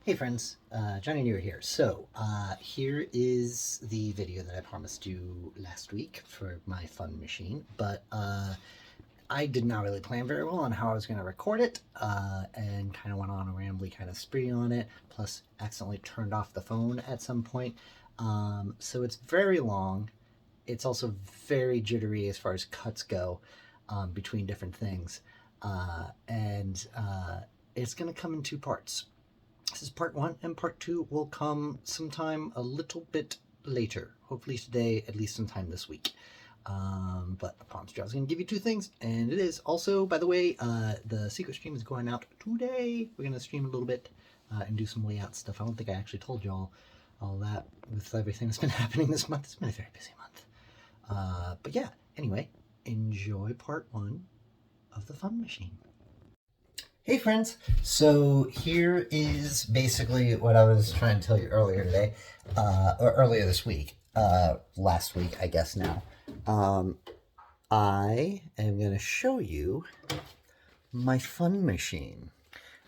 Hey friends, Johnny Nero here. Here is the video that I promised you last week for my fun machine, but I did not really plan very well on how I was going to record it, and kind of went on a rambly kind of spree on it, plus accidentally turned off the phone at some point. So it's very long. It's also very jittery as far as cuts go, between different things, and it's going to come in two parts. This is part one, and part two will come sometime a little bit later. Hopefully today, at least sometime this week. But I promised you I was going to give you two things, and it is. Also, by the way, the secret stream is going out today. We're going to stream a little bit and do some layout stuff. I don't think I actually told you all that with everything that's been happening this month. It's been a very busy month. But yeah, anyway, enjoy part one of the Fun Machine. Hey friends, so here is basically what I was trying to tell you earlier today, or earlier this week, last week I guess now. I am going to show you my fun machine,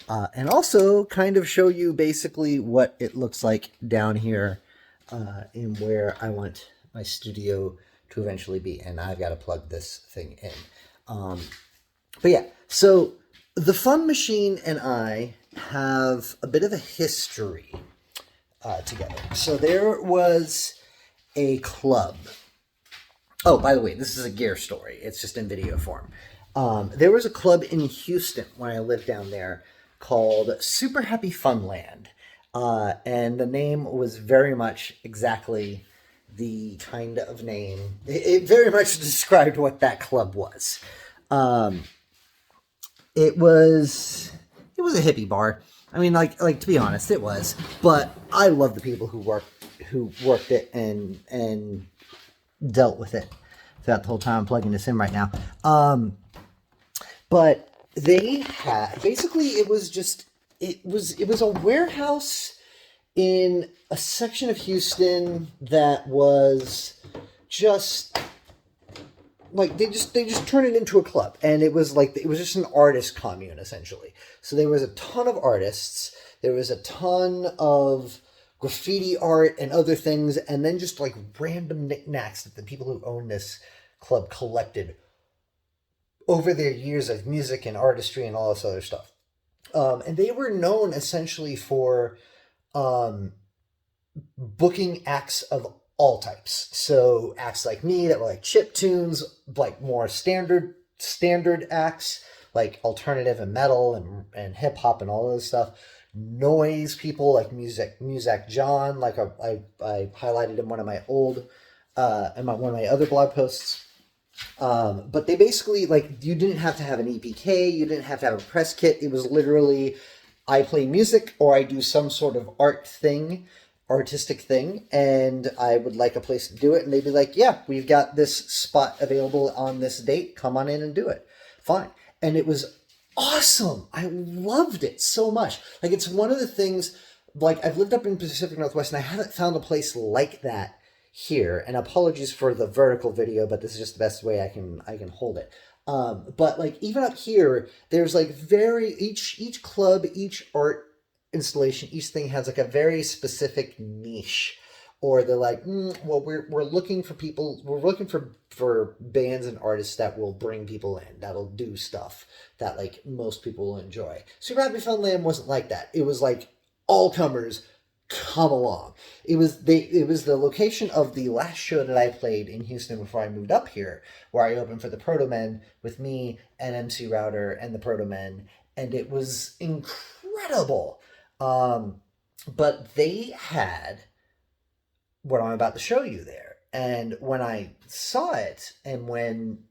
and also kind of show you basically what it looks like down here, in where I want my studio to eventually be, and I've got to plug this thing in. But yeah, so the Fun Machine and I have a bit of a history together. So there was a club. Oh, by the way, this is a gear story. It's just in video form. There was a club in Houston when I lived down there called Super Happy Funland. And the name was very much exactly the kind of name. It very much described what that club was. It was a hippie bar. I mean, like to be honest, it was. But I love the people who worked it and dealt with it throughout the whole time. I'm plugging this in right now. But they had basically it was a warehouse in a section of Houston that was just like they just turned it into a club, and it was just an artist commune essentially. So there was a ton of artists, there was a ton of graffiti art and other things, and then just like random knickknacks that the people who owned this club collected over their years of music and artistry and all this other stuff. And they were known essentially for booking acts of all types. So acts like me that were like chip tunes, like more standard acts like alternative and metal and hip hop and all this stuff. Noise people like Music John, like I highlighted in one of my old in one of my other blog posts. But they basically, like, you didn't have to have an EPK, you didn't have to have a press kit. It was literally I play music or I do some sort of artistic thing, and I would like a place to do it, and they'd be like, yeah, we've got this spot available on this date, come on in and do it. Fine. And it was awesome. I loved it so much. Like, it's one of the things, like, I've lived up in Pacific Northwest, and I haven't found a place like that here, and apologies for the vertical video, but this is just the best way I can hold it. But like even up here, there's like each club, each art installation, each thing has like a very specific niche, or they're like, well, we're looking for people, we're looking for bands and artists that will bring people in, that'll do stuff that like most people will enjoy. Super Happy Funland wasn't like that. It was like all comers, come along. It was the location of the last show that I played in Houston before I moved up here, where I opened for the Proto Men with me and MC Router and the Proto Men, and it was incredible. But they had what I'm about to show you there, and when I saw it and when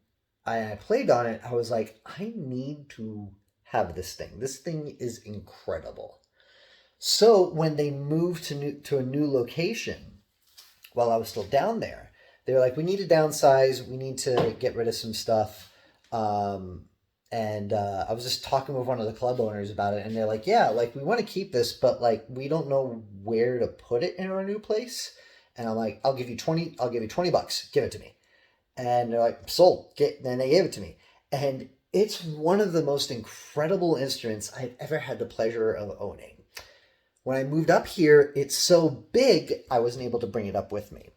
I played on it, I was like, I need to have this thing. This thing is incredible. So when they moved to a new location, while I was still down there, they were like, we need to downsize. We need to get rid of some stuff. And I was just talking with one of the club owners about it, and they're like, yeah, like we want to keep this, but like we don't know where to put it in our new place. And I'm like, I'll give you $20 bucks. Give it to me. And they're like, sold. Then they gave it to me. And it's one of the most incredible instruments I've ever had the pleasure of owning. When I moved up here, it's so big, I wasn't able to bring it up with me,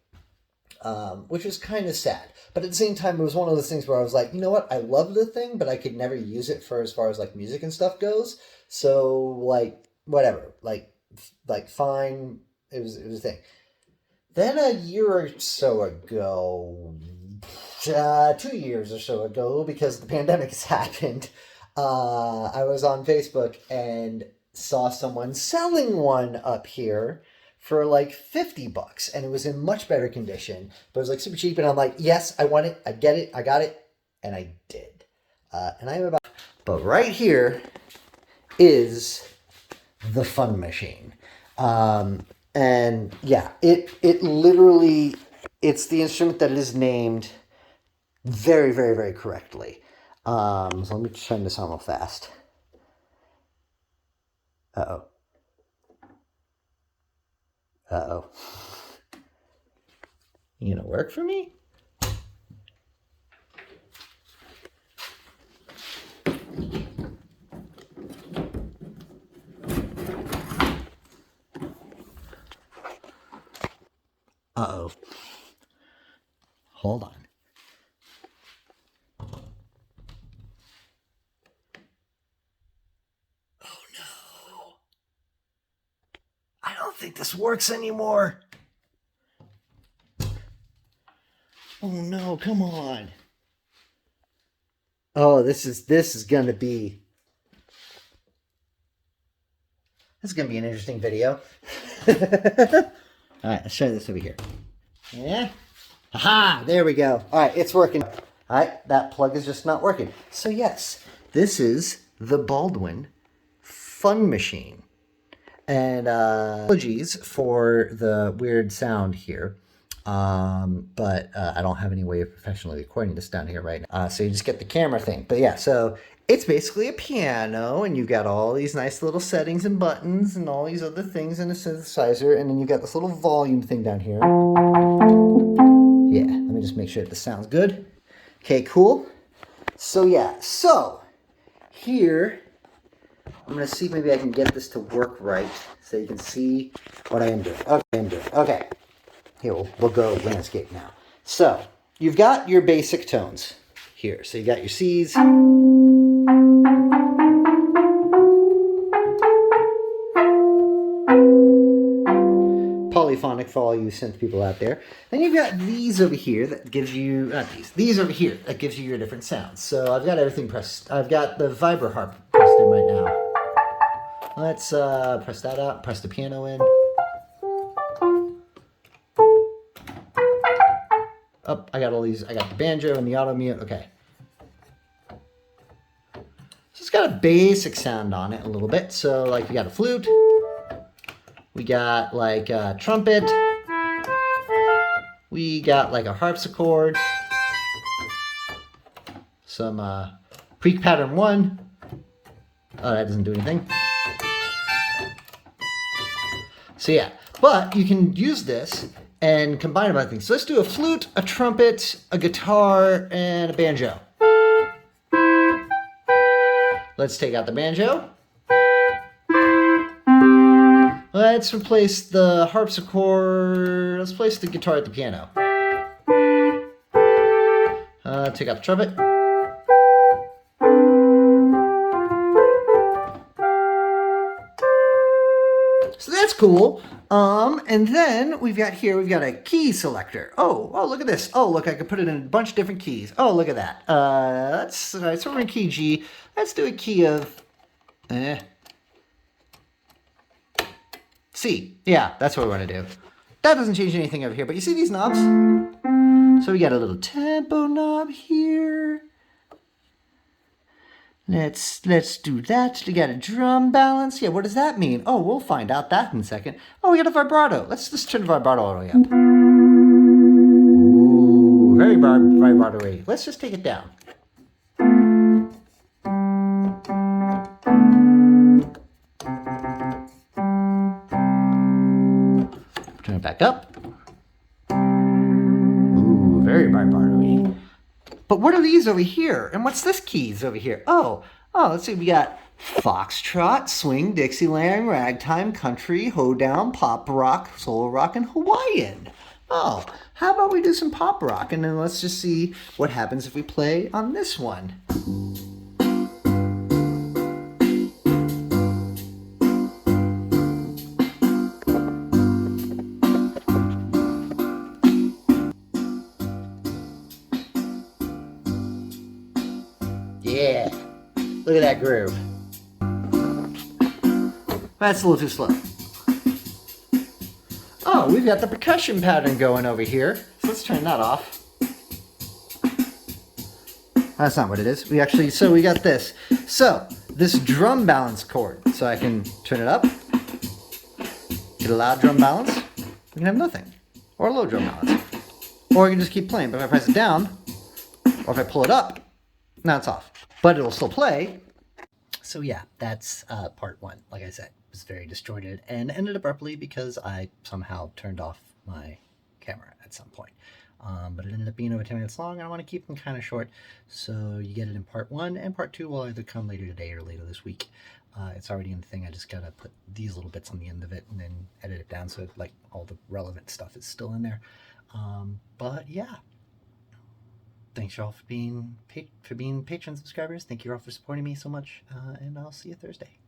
which was kind of sad. But at the same time, it was one of those things where I was like, you know what? I love the thing, but I could never use it for as far as like music and stuff goes. So like, whatever, like fine. It was a thing. Then a year or so ago, 2 years or so ago, because the pandemic has happened, I was on Facebook and saw someone selling one up here for like $50, and it was in much better condition, but it was like super cheap. And I'm like, yes, I want it, I get it, I got it, and I did. And I'm about, but right here is the Fun Machine. And yeah, it literally, it's the instrument that it is named very, very, very correctly. So let me turn this on real fast. Uh-oh. Uh-oh. You gonna work for me? Uh-oh. Hold on. Oh no. I don't think this works anymore. Oh no, come on. Oh, this is gonna be an interesting video. All right, let's try this over here. Yeah. Aha, there we go. All right, it's working. All right, that plug is just not working. So yes, this is the Baldwin Fun Machine. And apologies for the weird sound here. But I don't have any way of professionally recording this down here right now. So you just get the camera thing. But yeah, so it's basically a piano, and you've got all these nice little settings and buttons and all these other things in a synthesizer, and then you've got this little volume thing down here. Yeah, let me just make sure that this sounds good. Okay, cool. So yeah, so here, I'm going to see if maybe I can get this to work right so you can see what I am doing. Okay. Here, we'll go landscape now. So, you've got your basic tones here. So you got your C's. Polyphonic for all you synth people out there. Then you've got these over here that gives you, not these over here that gives you your different sounds. So I've got everything pressed. I've got the vibro harp pressed in right now. Let's press that out, press the piano in. Oh, I got all these, I got the banjo and the auto mute, okay. So it's got a basic sound on it a little bit. So like we got a flute, we got like a trumpet, we got like a harpsichord, some Preak pattern 1. Oh, that doesn't do anything. So yeah, but you can use this and combine a bunch of things. So let's do a flute, a trumpet, a guitar, and a banjo. Let's take out the banjo. Let's replace the harpsichord. Let's place the guitar at the piano. Take out the trumpet. So that's cool. And then we've got a key selector. Oh, look at this. Oh, look, I can put it in a bunch of different keys. Oh, look at that. All right, so we're in key G. Let's do a key of C. Yeah, that's what we want to do. That doesn't change anything over here, but you see these knobs? So we got a little tempo knob here. Let's do that. We got a drum balance. Yeah, what does that mean? Oh, we'll find out that in a second. Oh, we got a vibrato. Let's just turn the vibrato all the way up. Ooh, very vibrato-y. Let's just take it down. Turn it back up. Ooh, very vibrato-y. But what are these over here? And what's this keys over here? Oh, let's see. We got Foxtrot, swing, Dixieland, ragtime, country, hoedown, pop rock, soul rock, and Hawaiian. Oh, how about we do some pop rock, and then let's just see what happens if we play on this one. Yeah, look at that groove. That's a little too slow. Oh, we've got the percussion pattern going over here. So let's turn that off. That's not what it is. We got this. So, this drum balance chord. So I can turn it up, get a loud drum balance, we can have nothing. Or a low drum balance. Or I can just keep playing. But if I press it down, or if I pull it up, now it's off. But it'll still play. So yeah, that's part one. Like I said, it was very disjointed and ended abruptly because I somehow turned off my camera at some point. But it ended up being over 10 minutes long, and I want to keep them kind of short. So you get it in part one, and part two will either come later today or later this week. It's already in the thing. I just got to put these little bits on the end of it and then edit it down so like all the relevant stuff is still in there. But yeah. Thanks y'all for being Patreon subscribers. Thank you all for supporting me so much, and I'll see you Thursday.